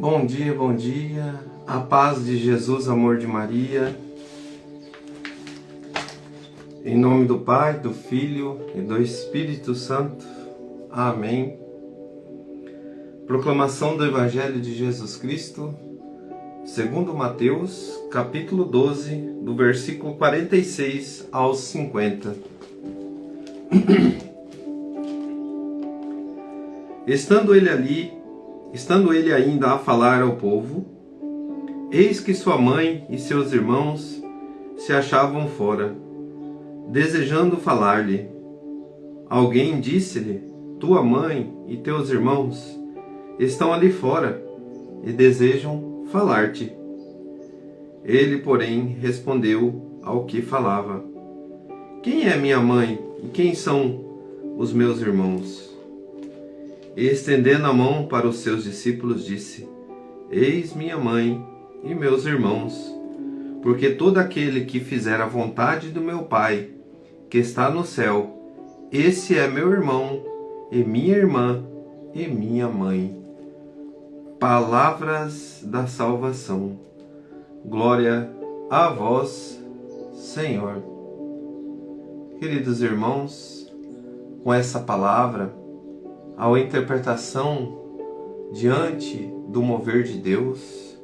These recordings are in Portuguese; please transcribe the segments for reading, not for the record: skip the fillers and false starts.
Bom dia, a paz de Jesus, amor de Maria, em nome do Pai, do Filho e do Espírito Santo, amém. Proclamação do Evangelho de Jesus Cristo, segundo Mateus, capítulo 12, do versículo 46 aos 50. Estando ele ainda a falar ao povo, eis que sua mãe e seus irmãos se achavam fora, desejando falar-lhe. Alguém disse-lhe: tua mãe e teus irmãos estão ali fora e desejam falar-te. Ele, porém, respondeu ao que falava: quem é minha mãe e quem são os meus irmãos? E estendendo a mão para os seus discípulos, disse: eis minha mãe e meus irmãos, porque todo aquele que fizer a vontade do meu Pai, que está no céu, esse é meu irmão, e minha irmã, e minha mãe. Palavras da salvação. Glória a vós, Senhor. Queridos irmãos, com essa palavra, a interpretação diante do mover de Deus,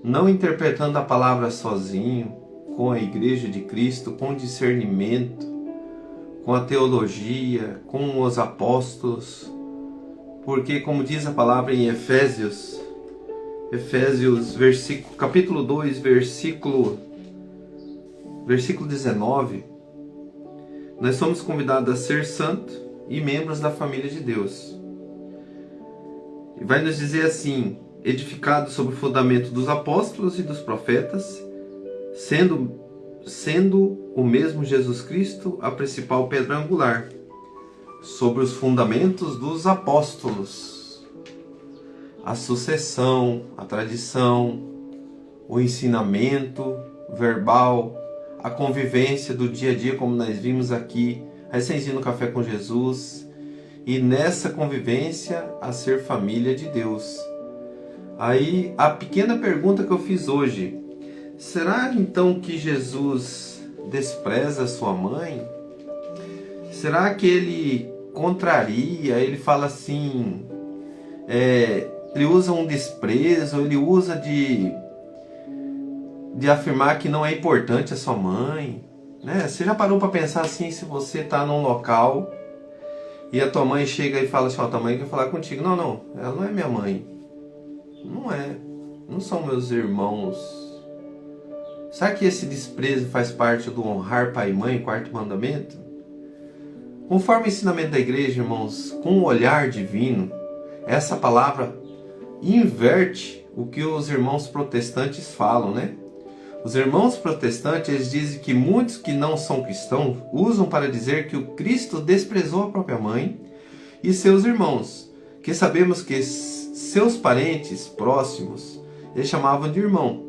não interpretando a palavra sozinho, com a Igreja de Cristo, com discernimento, com a teologia, com os apóstolos, porque, como diz a palavra em Efésios, capítulo 2, versículo 19, nós somos convidados a ser santos e membros da família de Deus. E vai nos dizer assim: edificado sobre o fundamento dos apóstolos e dos profetas, sendo o mesmo Jesus Cristo a principal pedra angular, sobre os fundamentos dos apóstolos, a sucessão, a tradição, o ensinamento verbal, a convivência do dia a dia, como nós vimos aqui, recenzinho no Café com Jesus, e nessa convivência a ser família de Deus. Aí a pequena pergunta que eu fiz hoje: será então que Jesus despreza sua mãe? Será que ele contraria, ele fala assim, ele usa um desprezo, ele usa de afirmar que não é importante a sua mãe? Né? Você já parou para pensar assim, se você está num local e a tua mãe chega e fala assim: tua mãe quer falar contigo. Não, ela não é minha mãe. Não são meus irmãos. Será que esse desprezo faz parte do honrar pai e mãe, quarto mandamento? Conforme o ensinamento da igreja, irmãos, com o olhar divino, essa palavra inverte o que os irmãos protestantes falam, né? Os irmãos protestantes, eles dizem que muitos que não são cristãos usam para dizer que o Cristo desprezou a própria mãe e seus irmãos, que sabemos que seus parentes próximos eles chamavam de irmão.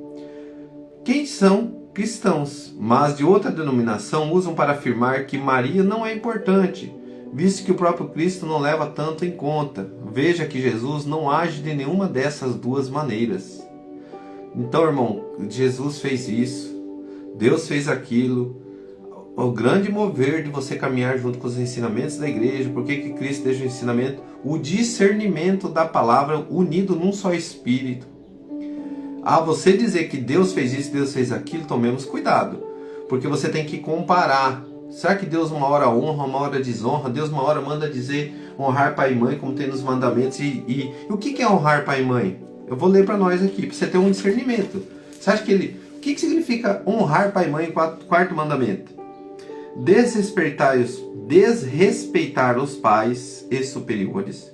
Quem são cristãos, mas de outra denominação, usam para afirmar que Maria não é importante, visto que o próprio Cristo não leva tanto em conta. Veja que Jesus não age de nenhuma dessas duas maneiras. Então, irmão, Jesus fez isso, Deus fez aquilo. O grande mover de você caminhar junto com os ensinamentos da igreja, por que Cristo deixa o ensinamento? O discernimento da palavra unido num só espírito. Você dizer que Deus fez isso, Deus fez aquilo, tomemos cuidado, porque você tem que comparar. Será que Deus uma hora honra, uma hora desonra? Deus uma hora manda dizer honrar pai e mãe, como tem nos mandamentos. E o que é honrar pai e mãe? Eu vou ler para nós aqui, para você ter um discernimento. Você acha que o que significa honrar pai e mãe, quarto mandamento? Desrespeitar os pais e superiores,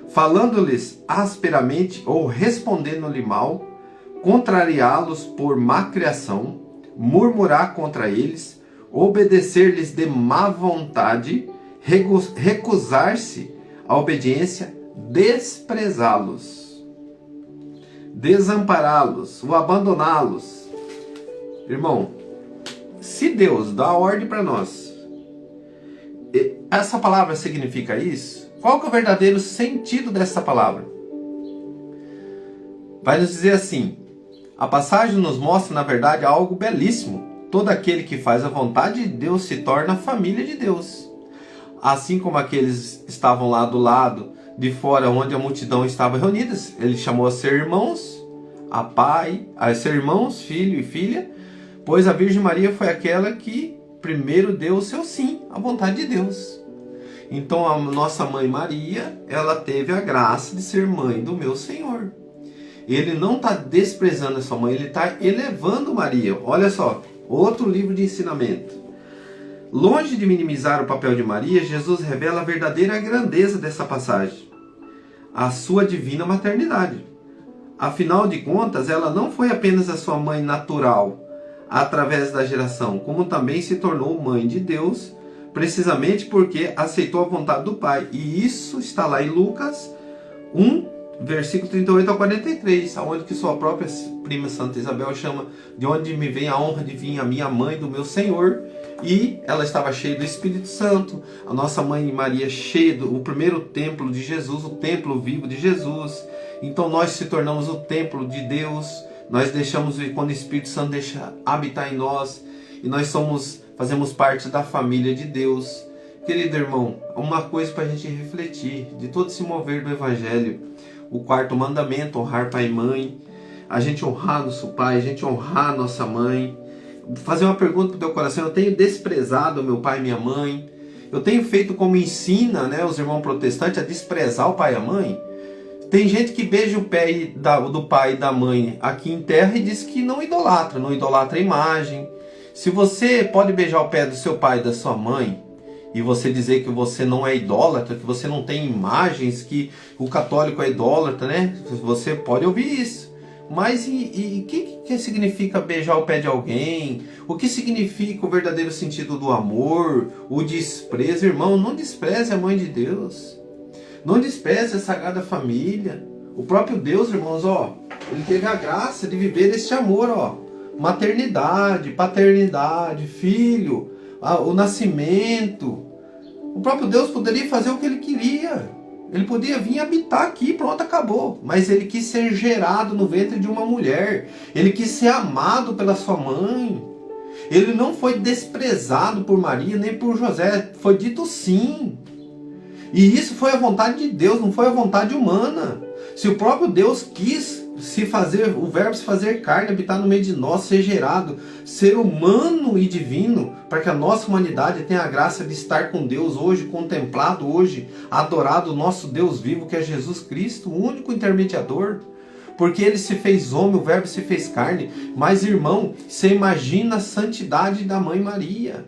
falando-lhes asperamente ou respondendo-lhe mal, contrariá-los por má criação, murmurar contra eles, obedecer-lhes de má vontade, recusar-se à obediência, desprezá-los, desampará-los ou abandoná-los. Irmão, se Deus dá ordem para nós, essa palavra significa isso? Qual que é o verdadeiro sentido dessa palavra? vai nos dizer assim: a passagem nos mostra, na verdade, algo belíssimo. Todo aquele que faz a vontade de Deus se torna a família de Deus. Assim como aqueles estavam lá do lado de fora, onde a multidão estava reunida, ele chamou a ser irmãos, a ser irmãos, filho e filha, pois a Virgem Maria foi aquela que primeiro deu o seu sim à vontade de Deus. Então a nossa mãe Maria, ela teve a graça de ser mãe do meu Senhor. Ele não está desprezando a sua mãe, ele está elevando Maria. Olha só, outro livro de ensinamento. Longe de minimizar o papel de Maria, Jesus revela a verdadeira grandeza dessa passagem, a sua divina maternidade. Afinal de contas, ela não foi apenas a sua mãe natural, através da geração, como também se tornou mãe de Deus, precisamente porque aceitou a vontade do Pai. E isso está lá em Lucas 1, versículo 38 ao 43, onde que sua própria prima Santa Isabel chama: de onde me vem a honra de vir a minha mãe do meu Senhor. E ela estava cheia do Espírito Santo. A nossa mãe Maria cheia do primeiro templo de Jesus, o templo vivo de Jesus. Então nós se tornamos o templo de Deus. Nós deixamos, quando o Espírito Santo deixa habitar em nós, e nós fazemos parte da família de Deus. Querido irmão, uma coisa para a gente refletir de todo esse mover do Evangelho: o quarto mandamento, honrar pai e mãe, a gente honrar nosso pai, a gente honrar nossa mãe. Fazer uma pergunta para o teu coração: eu tenho desprezado meu pai e minha mãe? Eu tenho feito como ensina, os irmãos protestantes, a desprezar o pai e a mãe? Tem gente que beija o pé do pai e da mãe aqui em terra e diz que não idolatra a imagem. Se você pode beijar o pé do seu pai e da sua mãe, e você dizer que você não é idólatra, que você não tem imagens, que o católico é idólatra, Você pode ouvir isso. Mas o que significa beijar o pé de alguém? O que significa o verdadeiro sentido do amor? O desprezo? Irmão, não despreze a mãe de Deus. Não despreze a Sagrada Família. O próprio Deus, irmãos, ele teve a graça de viver este amor, maternidade, paternidade, filho, o nascimento. O próprio Deus poderia fazer o que ele queria. Ele podia vir habitar aqui, pronto, acabou. Mas ele quis ser gerado no ventre de uma mulher. Ele quis ser amado pela sua mãe. Ele não foi desprezado por Maria nem por José. Foi dito sim. E isso foi a vontade de Deus, não foi a vontade humana. Se o próprio Deus quis o verbo se fazer carne, habitar no meio de nós, ser gerado, ser humano e divino, para que a nossa humanidade tenha a graça de estar com Deus hoje, contemplado hoje, adorado o nosso Deus vivo, que é Jesus Cristo, o único intermediador. Porque ele se fez homem, o verbo se fez carne. Mas, irmão, você imagina a santidade da mãe Maria.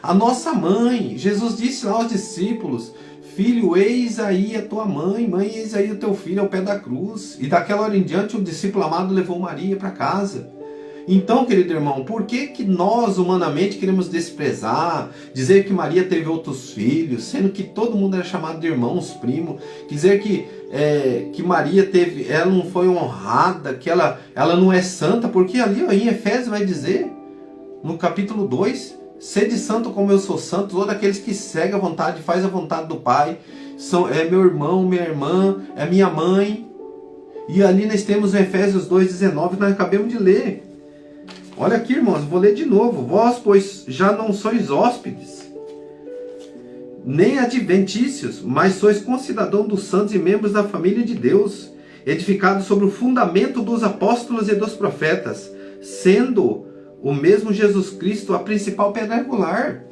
A nossa mãe, Jesus disse lá aos discípulos: filho, eis aí a tua mãe, mãe, eis aí o teu filho ao pé da cruz. E daquela hora em diante o discípulo amado levou Maria para casa. Então, querido irmão, por que nós humanamente queremos desprezar, dizer que Maria teve outros filhos, sendo que todo mundo era chamado de irmãos, primo, dizer que Maria ela não foi honrada, que ela não é santa, porque ali em Efésios vai dizer, no capítulo 2, sede santo como eu sou santo. Todos aqueles que seguem a vontade, faz a vontade do Pai, é meu irmão, minha irmã, é minha mãe. E ali nós temos em Efésios 2,19, nós acabamos de ler. Olha aqui, irmãos, vou ler de novo. Vós, pois, já não sois hóspedes, nem adventícios, mas sois concidadãos dos santos e membros da família de Deus, edificados sobre o fundamento dos apóstolos e dos profetas, sendo o mesmo Jesus Cristo a principal pedra angular.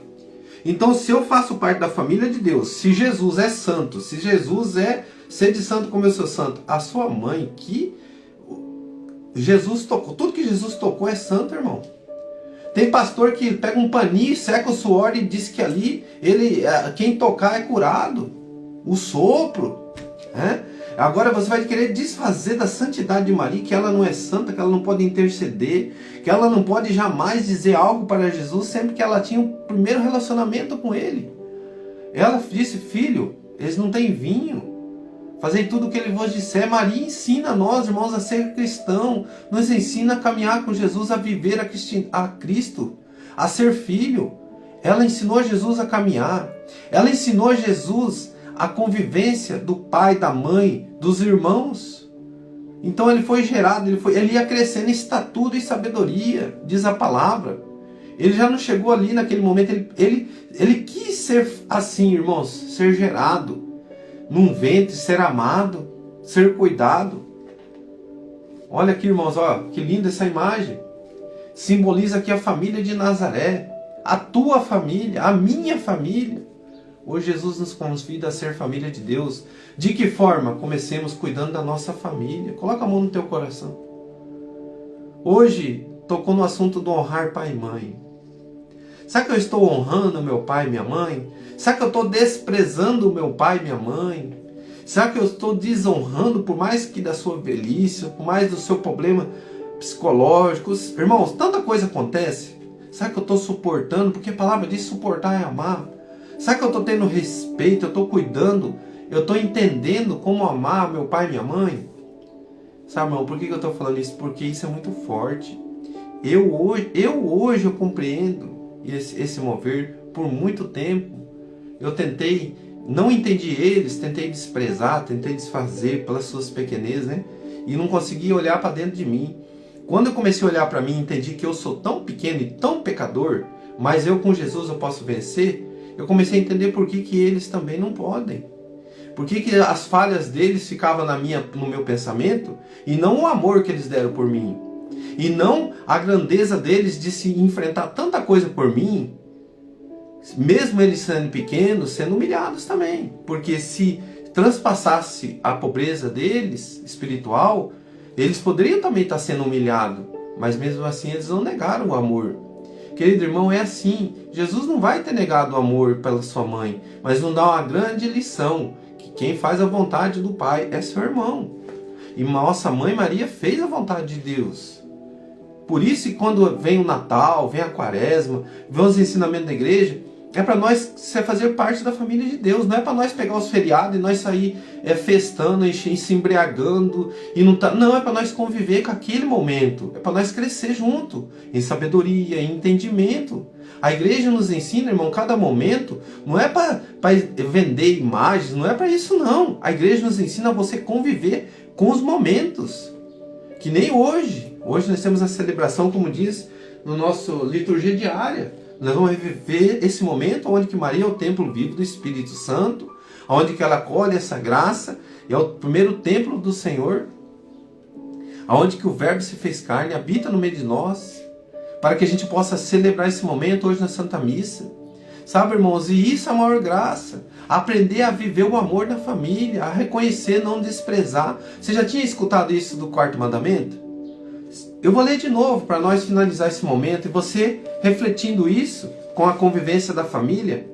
Então, se eu faço parte da família de Deus, se Jesus é santo, se Jesus sede santo como eu sou santo, a sua mãe, que Jesus tocou, tudo que Jesus tocou é santo, irmão. Tem pastor que pega um paninho, seca o suor e diz que ali quem tocar é curado. O sopro. Agora você vai querer desfazer da santidade de Maria, que ela não é santa, que ela não pode interceder, que ela não pode jamais dizer algo para Jesus, sempre que ela tinha um primeiro relacionamento com ele. Ela disse: filho, eles não têm vinho. Fazei tudo o que ele vos disser. Maria ensina a nós, irmãos, a ser cristão. Nos ensina a caminhar com Jesus, a viver a Cristo, a ser filho. Ela ensinou Jesus a caminhar. Ela ensinou Jesus a convivência do pai, da mãe, dos irmãos. Então ele foi gerado, ele ia crescendo em estatura e sabedoria, diz a palavra. Ele já não chegou ali naquele momento, ele quis ser assim, irmãos, ser gerado num ventre, ser amado, ser cuidado. Olha aqui, irmãos, ó, que linda essa imagem. Simboliza aqui a família de Nazaré, a tua família, a minha família. Hoje Jesus nos convida a ser família de Deus. De que forma? Comecemos cuidando da nossa família. Coloca a mão no teu coração. Hoje tocou no assunto do honrar pai e mãe. Será que eu estou honrando meu pai e minha mãe? Será que eu estou desprezando meu pai e minha mãe? Será que eu estou desonrando, por mais que da sua velhice, por mais do seu problema psicológico? Irmãos, tanta coisa acontece. Será que eu estou suportando? Porque a palavra diz suportar é amar. Será que eu estou tendo respeito? Eu estou cuidando? Eu estou entendendo como amar meu pai e minha mãe? Sabe, irmão, por que eu estou falando isso? Porque isso é muito forte. Eu hoje compreendo esse mover. Por muito tempo eu tentei, não entendi eles, tentei desprezar, tentei desfazer pelas suas pequenezas, né? E não consegui olhar para dentro de mim. Quando eu comecei a olhar para mim, entendi que eu sou tão pequeno e tão pecador, mas eu com Jesus eu posso vencer. Eu comecei a entender por que eles também não podem. Por que as falhas deles ficavam no meu pensamento e não o amor que eles deram por mim. E não a grandeza deles de se enfrentar tanta coisa por mim, mesmo eles sendo pequenos, sendo humilhados também. Porque se transpassasse a pobreza deles, espiritual, eles poderiam também estar sendo humilhados. Mas mesmo assim eles não negaram o amor. Querido irmão, é assim. Jesus não vai ter negado o amor pela sua mãe, mas nos dá uma grande lição, que quem faz a vontade do Pai é seu irmão. E nossa mãe Maria fez a vontade de Deus. Por isso, quando vem o Natal, vem a Quaresma, vem os ensinamentos da igreja, é para nós fazer parte da família de Deus. Não é para nós pegar os feriados e nós sair festando e se embriagando. Não, é para nós conviver com aquele momento. É para nós crescer junto, em sabedoria, em entendimento. A igreja nos ensina, irmão, cada momento, não é para vender imagens, não é para isso não. A igreja nos ensina a você conviver com os momentos. Que nem hoje. Hoje nós temos a celebração, como diz no nosso liturgia diária. Nós vamos viver esse momento onde que Maria é o templo vivo do Espírito Santo, onde que ela colhe essa graça, e é o primeiro templo do Senhor, onde que o Verbo se fez carne, habita no meio de nós, para que a gente possa celebrar esse momento hoje na Santa Missa. Sabe, irmãos, e isso é a maior graça. Aprender a viver o amor da família, a reconhecer, não desprezar. Você já tinha escutado isso do quarto mandamento? Eu vou ler de novo para nós finalizar esse momento, e você refletindo isso com a convivência da família.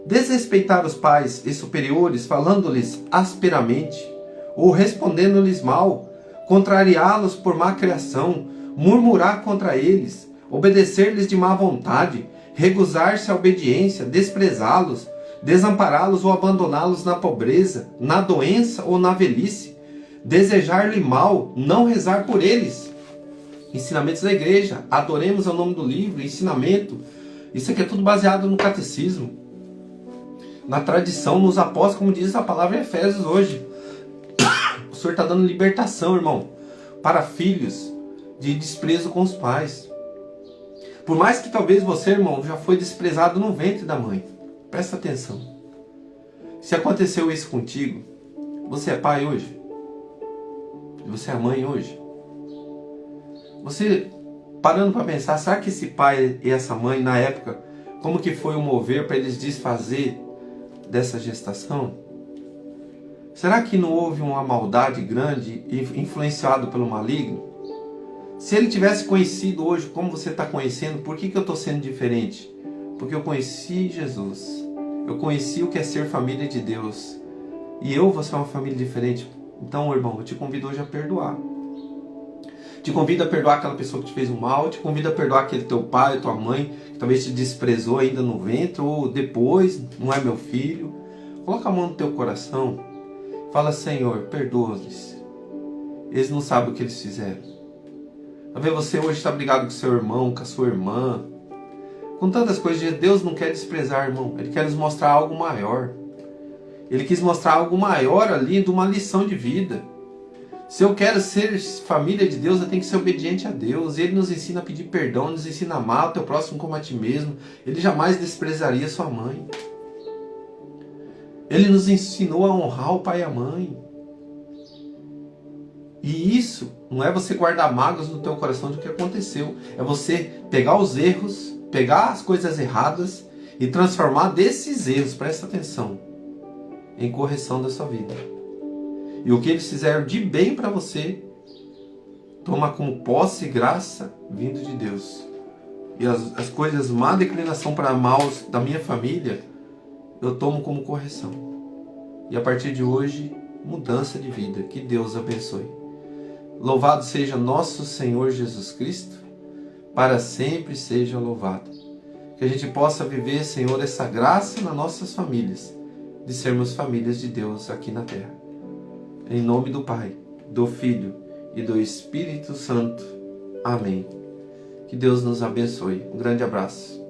Desrespeitar os pais e superiores, falando-lhes asperamente ou respondendo-lhes mal, contrariá-los por má criação, murmurar contra eles, obedecer-lhes de má vontade, recusar-se à obediência, desprezá-los, desampará-los ou abandoná-los na pobreza, na doença ou na velhice, desejar-lhe mal, não rezar por eles. Ensinamentos da igreja, adoremos ao nome do livro, ensinamento. Isso aqui é tudo baseado no catecismo, na tradição, nos apóstolos, como diz a palavra em Efésios hoje. O Senhor está dando libertação, irmão, para filhos de desprezo com os pais. Por mais que talvez você, irmão, já foi desprezado no ventre da mãe. Presta atenção. Se aconteceu isso contigo, você é pai hoje? Você é mãe hoje? Você, parando para pensar, será que esse pai e essa mãe, na época, como que foi o mover para eles desfazer dessa gestação? Será que não houve uma maldade grande influenciado pelo maligno? Se ele tivesse conhecido hoje como você está conhecendo, por que eu estou sendo diferente? Porque eu conheci Jesus. Eu conheci o que é ser família de Deus. E eu vou ser uma família diferente. Então, irmão, eu te convido hoje a perdoar. Te convido a perdoar aquela pessoa que te fez um mal. Te convido a perdoar aquele teu pai, tua mãe, que talvez te desprezou ainda no ventre, ou depois, não é meu filho. Coloca a mão no teu coração. Fala, Senhor, perdoa-lhes. Eles não sabem o que eles fizeram. Talvez você hoje está brigado com seu irmão, com a sua irmã, com tantas coisas. Deus não quer desprezar, irmão. Ele quer nos mostrar algo maior. Ele quis mostrar algo maior ali, de uma lição de vida. Se eu quero ser família de Deus, eu tenho que ser obediente a Deus. Ele nos ensina a pedir perdão, nos ensina a amar o teu próximo como a ti mesmo. Ele jamais desprezaria sua mãe. Ele nos ensinou a honrar o pai e a mãe. E isso não é você guardar mágoas no teu coração do que aconteceu. É você pegar os erros, pegar as coisas erradas e transformar desses erros, presta atenção, em correção da sua vida. E o que eles fizeram de bem para você, toma como posse e graça vindo de Deus. E as coisas má declinação para maus da minha família, eu tomo como correção. E a partir de hoje, mudança de vida. Que Deus abençoe. Louvado seja nosso Senhor Jesus Cristo, para sempre seja louvado. Que a gente possa viver, Senhor, essa graça nas nossas famílias, de sermos famílias de Deus aqui na terra. Em nome do Pai, do Filho e do Espírito Santo. Amém. Que Deus nos abençoe. Um grande abraço.